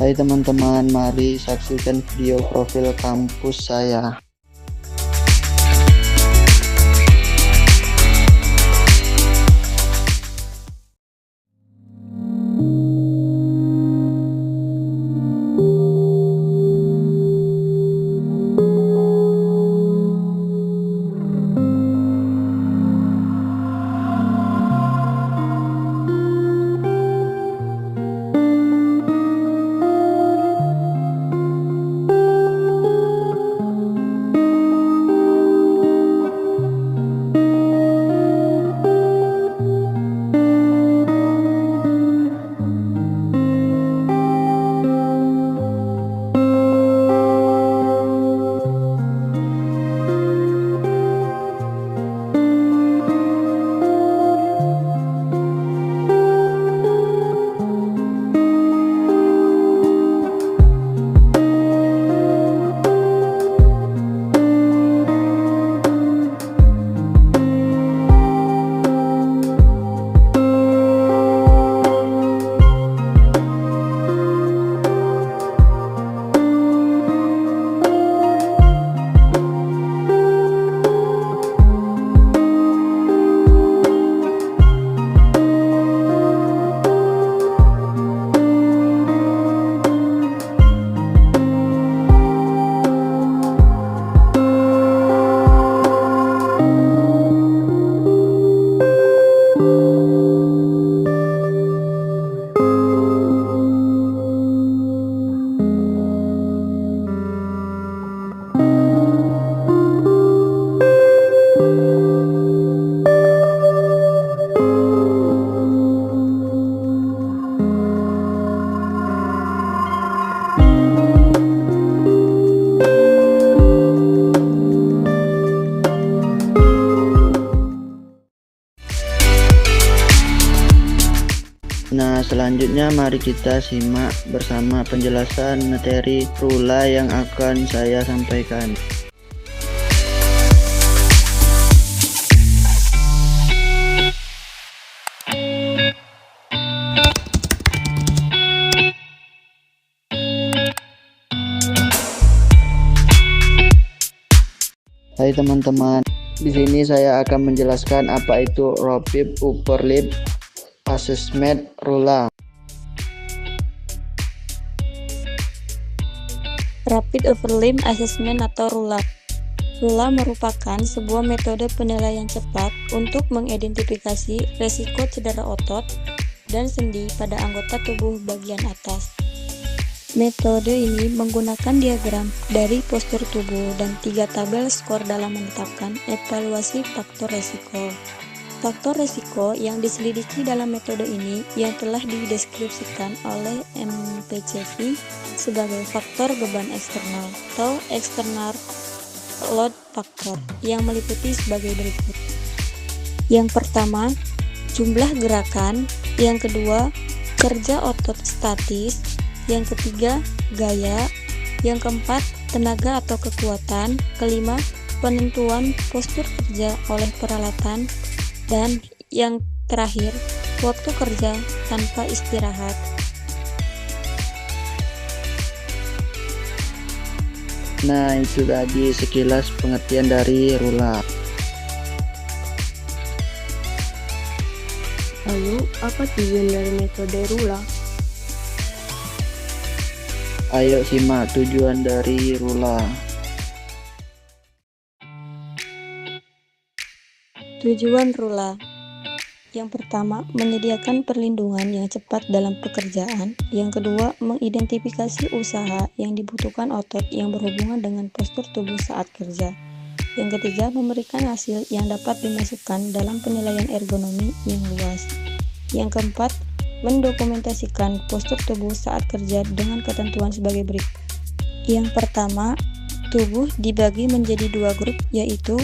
Hai teman-teman, mari saksikan video profil kampus saya. Nah, selanjutnya mari kita simak bersama penjelasan materi rula yang akan saya sampaikan. Hai teman-teman, di sini saya akan menjelaskan apa itu Rapid Upper Lip Assessment Rula. Rapid Upper Limb Assessment atau RULA. RULA merupakan sebuah metode penilaian cepat untuk mengidentifikasi resiko cedera otot dan sendi pada anggota tubuh bagian atas. Metode ini menggunakan diagram dari postur tubuh dan 3 tabel skor dalam menetapkan evaluasi faktor resiko. Faktor resiko yang diselidiki dalam metode ini yang telah dideskripsikan oleh MPCV sebagai faktor beban eksternal atau external load factor yang meliputi sebagai berikut. Yang pertama, jumlah gerakan. Yang kedua, kerja otot statis. Yang ketiga, gaya. Yang keempat, tenaga atau kekuatan. Kelima, penentuan postur kerja oleh peralatan. Dan yang terakhir, waktu kerja tanpa istirahat. Nah, itu tadi sekilas pengertian dari rula. Lalu, apa tujuan dari metode rula? Ayo simak tujuan dari rula. Tujuan RULA. Yang pertama, menyediakan perlindungan yang cepat dalam pekerjaan. Yang kedua, mengidentifikasi usaha yang dibutuhkan otot yang berhubungan dengan postur tubuh saat kerja. Yang ketiga, memberikan hasil yang dapat dimasukkan dalam penilaian ergonomi yang luas. Yang keempat, mendokumentasikan postur tubuh saat kerja dengan ketentuan sebagai berikut. Yang pertama, tubuh dibagi menjadi 2 grup, yaitu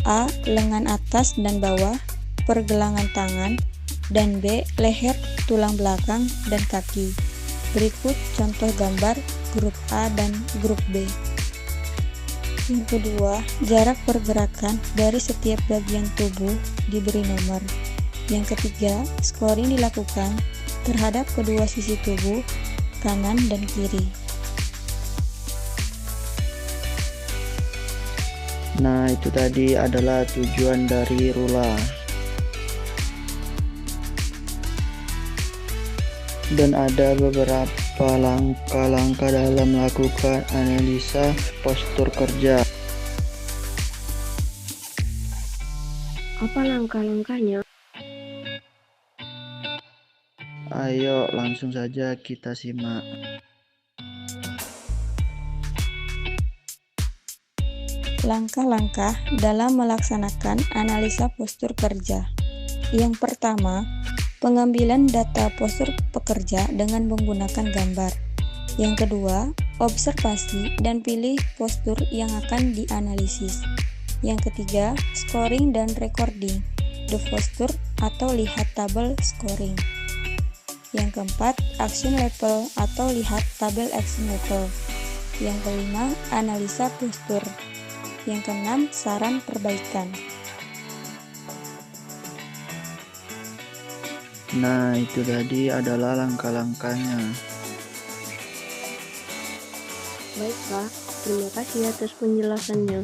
A. Lengan atas dan bawah, pergelangan tangan, dan B. Leher, tulang belakang, dan kaki. Berikut contoh gambar grup A dan grup B. Yang kedua, jarak pergerakan dari setiap bagian tubuh diberi nomor. Yang ketiga, scoring dilakukan terhadap kedua sisi tubuh kanan dan kiri. Nah, itu tadi adalah tujuan dari rula. Dan ada beberapa langkah-langkah dalam melakukan analisa postur kerja. Apa langkah-langkahnya? Ayo langsung saja kita simak. Langkah-langkah dalam melaksanakan analisa postur kerja. Yang pertama, pengambilan data postur pekerja dengan menggunakan gambar. Yang kedua, observasi dan pilih postur yang akan dianalisis. Yang ketiga, scoring dan recording the posture atau lihat tabel scoring. Yang keempat, action level atau lihat tabel action level. Yang kelima, analisa postur. Yang keenam, saran perbaikan. Nah, itu tadi adalah langkah-langkahnya. Baiklah, terima kasih atas penjelasannya.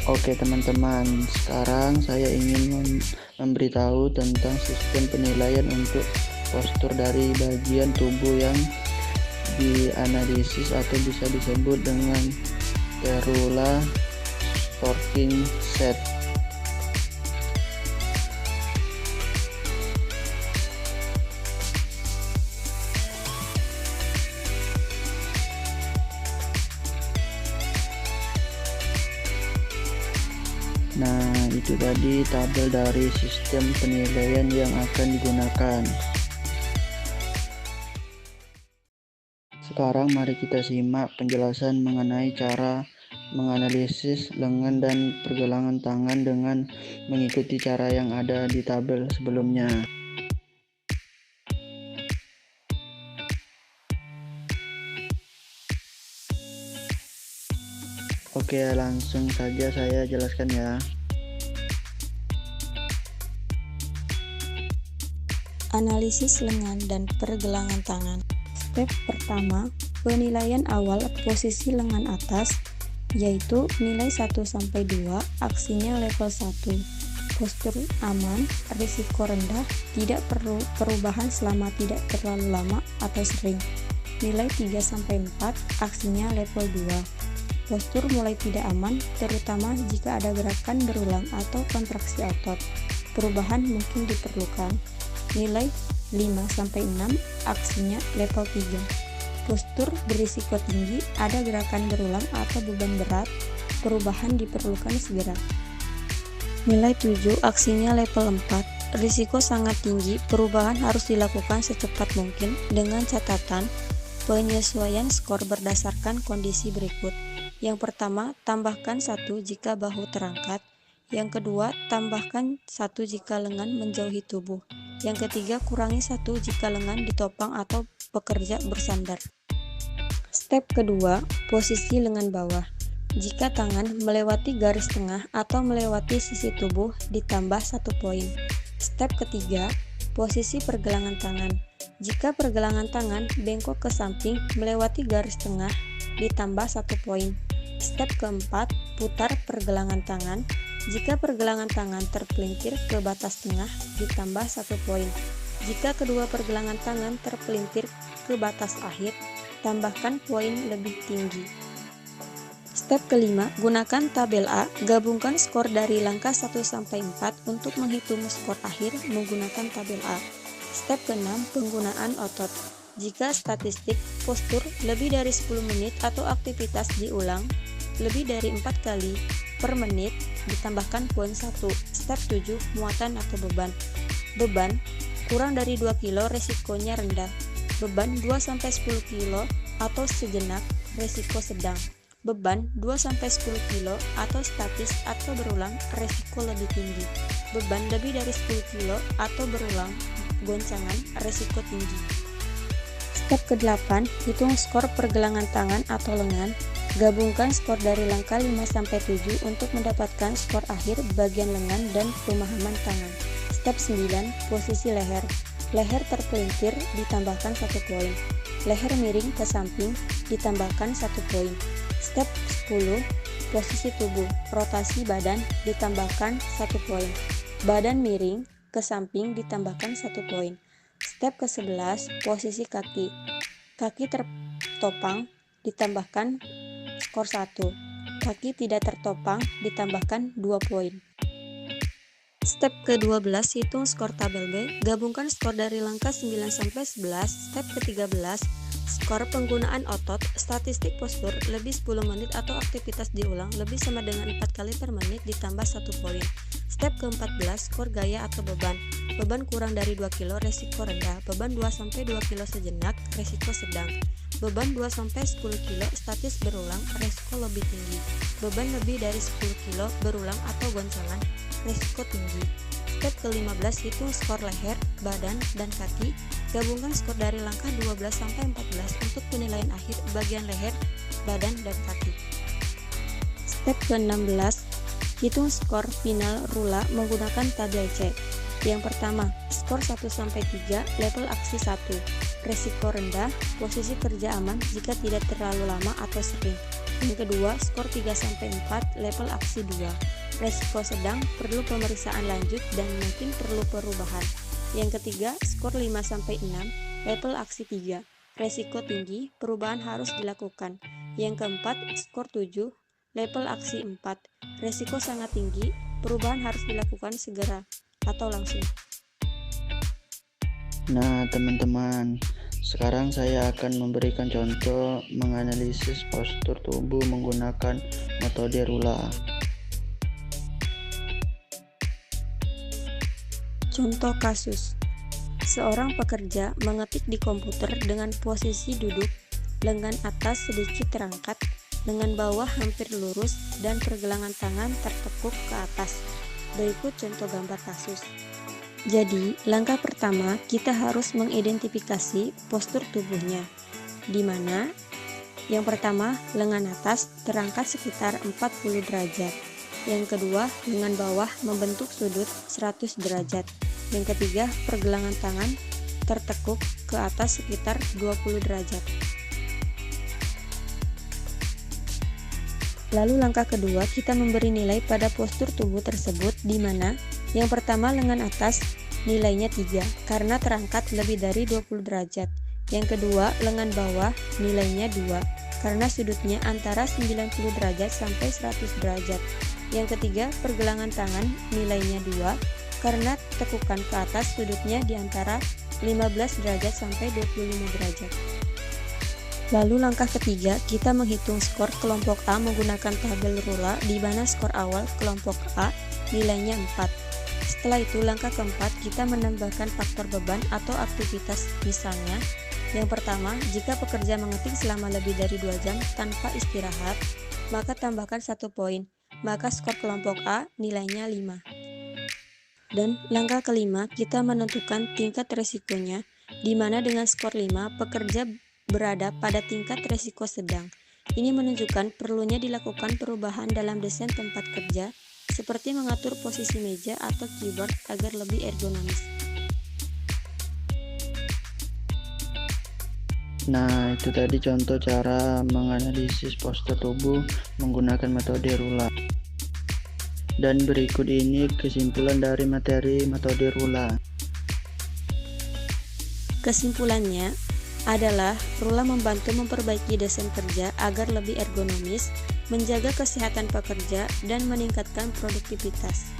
Oke teman-teman, sekarang saya ingin memberitahu tentang sistem penilaian untuk postur dari bagian tubuh yang dianalisis atau bisa disebut dengan rula sorting set. Nah, itu tadi tabel dari sistem penilaian yang akan digunakan. Sekarang mari kita simak penjelasan mengenai cara menganalisis lengan dan pergelangan tangan dengan mengikuti cara yang ada di tabel sebelumnya. Oke, langsung saja saya jelaskan ya. Analisis lengan dan pergelangan tangan. Step pertama, penilaian awal posisi lengan atas, yaitu nilai 1-2, aksinya level 1. Postur aman, risiko rendah, tidak perlu perubahan selama tidak terlalu lama atau sering. Nilai 3-4, aksinya level 2. Postur mulai tidak aman, terutama jika ada gerakan berulang atau kontraksi otot. Perubahan mungkin diperlukan. Nilai 5-6, aksinya level 3. Postur berisiko tinggi, ada gerakan berulang atau beban berat. Perubahan diperlukan segera. Nilai 7, aksinya level 4. Risiko sangat tinggi, perubahan harus dilakukan secepat mungkin dengan catatan penyesuaian skor berdasarkan kondisi berikut. Yang pertama, tambahkan 1 jika bahu terangkat. Yang kedua, tambahkan 1 jika lengan menjauhi tubuh. Yang ketiga, kurangi 1 jika lengan ditopang atau bekerja bersandar. Step kedua, posisi lengan bawah. Jika tangan melewati garis tengah atau melewati sisi tubuh, ditambah 1 poin. Step ketiga, posisi pergelangan tangan. Jika pergelangan tangan bengkok ke samping melewati garis tengah, ditambah 1 poin. Step keempat, putar pergelangan tangan. Jika pergelangan tangan terpelintir ke batas tengah, ditambah 1 poin. Jika kedua pergelangan tangan terpelintir ke batas akhir, tambahkan poin lebih tinggi. Step kelima, gunakan tabel A, gabungkan skor dari langkah 1-4 untuk menghitung skor akhir menggunakan tabel A. Step keenam, penggunaan otot. Jika statistik postur lebih dari 10 menit atau aktivitas diulang lebih dari 4 kali per menit, ditambahkan poin 1. Step 7, muatan atau beban. Beban kurang dari 2 kilo, resikonya rendah. Beban 2-10 kilo atau sejenak, resiko sedang. Beban 2-10 kilo atau statis atau berulang, resiko lebih tinggi. Beban lebih dari 10 kilo atau berulang, goncangan, resiko tinggi. Step ke-8, hitung skor pergelangan tangan atau lengan. Gabungkan skor dari langkah 5-7 untuk mendapatkan skor akhir bagian lengan dan pemahaman tangan. Step 9, posisi leher. Leher terpelintir ditambahkan 1 poin. Leher miring ke samping ditambahkan 1 poin. Step 10, posisi tubuh. Rotasi badan ditambahkan 1 poin. Badan miring ke samping ditambahkan 1 poin. Step ke-11, posisi kaki. Kaki tertopang ditambahkan skor 1. Kaki tidak tertopang ditambahkan 2 poin. Step ke-12, hitung skor tabel B. Gabungkan skor dari langkah 9-11. Step ke-13, skor penggunaan otot, statistik postur, lebih 10 menit atau aktivitas diulang lebih sama dengan 4 kali per menit ditambah 1 poin. Step ke-14, skor gaya atau beban. Beban kurang dari 2 kg, resiko rendah. Beban 2-2 kg sejenak, resiko sedang. Beban 2-10 kg, statis berulang, resiko lebih tinggi. Beban lebih dari 10 kg, berulang atau goncangan, resiko tinggi. Step ke-15, hitung skor leher, badan, dan kaki. Gabungkan skor dari langkah 12-14 untuk penilaian akhir bagian leher, badan, dan kaki. Step ke-16, hitung skor final rula menggunakan tabel C. Yang pertama, skor 1-3, level aksi 1. Resiko rendah, posisi kerja aman jika tidak terlalu lama atau sering. Yang kedua, skor 3-4, level aksi 2. Resiko sedang, perlu pemeriksaan lanjut dan mungkin perlu perubahan. Yang ketiga, skor 5-6, level aksi 3. Resiko tinggi, perubahan harus dilakukan. Yang keempat, skor 7, level aksi 4. Resiko sangat tinggi, perubahan harus dilakukan segera atau langsung. Nah, teman-teman, sekarang saya akan memberikan contoh menganalisis postur tubuh menggunakan metode rula. Contoh kasus. Seorang pekerja mengetik di komputer dengan posisi duduk, lengan atas sedikit terangkat, lengan bawah hampir lurus, dan pergelangan tangan tertekuk ke atas. Berikut contoh gambar kasus. Jadi, langkah pertama kita harus mengidentifikasi postur tubuhnya, di mana yang pertama lengan atas terangkat sekitar 40 derajat, yang kedua lengan bawah membentuk sudut 100 derajat, yang ketiga pergelangan tangan tertekuk ke atas sekitar 20 derajat. Lalu langkah kedua, kita memberi nilai pada postur tubuh tersebut, di mana yang pertama lengan atas nilainya 3 karena terangkat lebih dari 20 derajat. Yang kedua lengan bawah nilainya 2 karena sudutnya antara 90 derajat sampai 100 derajat. Yang ketiga pergelangan tangan nilainya 2 karena tekukan ke atas sudutnya di antara 15 derajat sampai 25 derajat. Lalu langkah ketiga, kita menghitung skor kelompok A menggunakan tabel rula, di mana skor awal kelompok A nilainya 4. Setelah itu langkah keempat, kita menambahkan faktor beban atau aktivitas. Misalnya, yang pertama, jika pekerja mengetik selama lebih dari 2 jam tanpa istirahat, maka tambahkan 1 poin, maka skor kelompok A nilainya 5. Dan langkah kelima, kita menentukan tingkat resikonya, di mana dengan skor 5, pekerja berada pada tingkat resiko sedang. Ini menunjukkan perlunya dilakukan perubahan dalam desain tempat kerja, seperti mengatur posisi meja atau keyboard agar lebih ergonomis. Nah, itu tadi contoh cara menganalisis postur tubuh menggunakan metode rula. Dan berikut ini kesimpulan dari materi metode rula. Kesimpulannya adalah rula membantu memperbaiki desain kerja agar lebih ergonomis, menjaga kesehatan pekerja, dan meningkatkan produktivitas.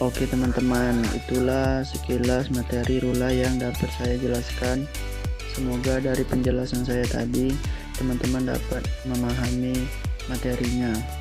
Oke teman-teman, itulah sekilas materi rula yang dapat saya jelaskan. Semoga dari penjelasan saya tadi teman-teman dapat memahami materinya.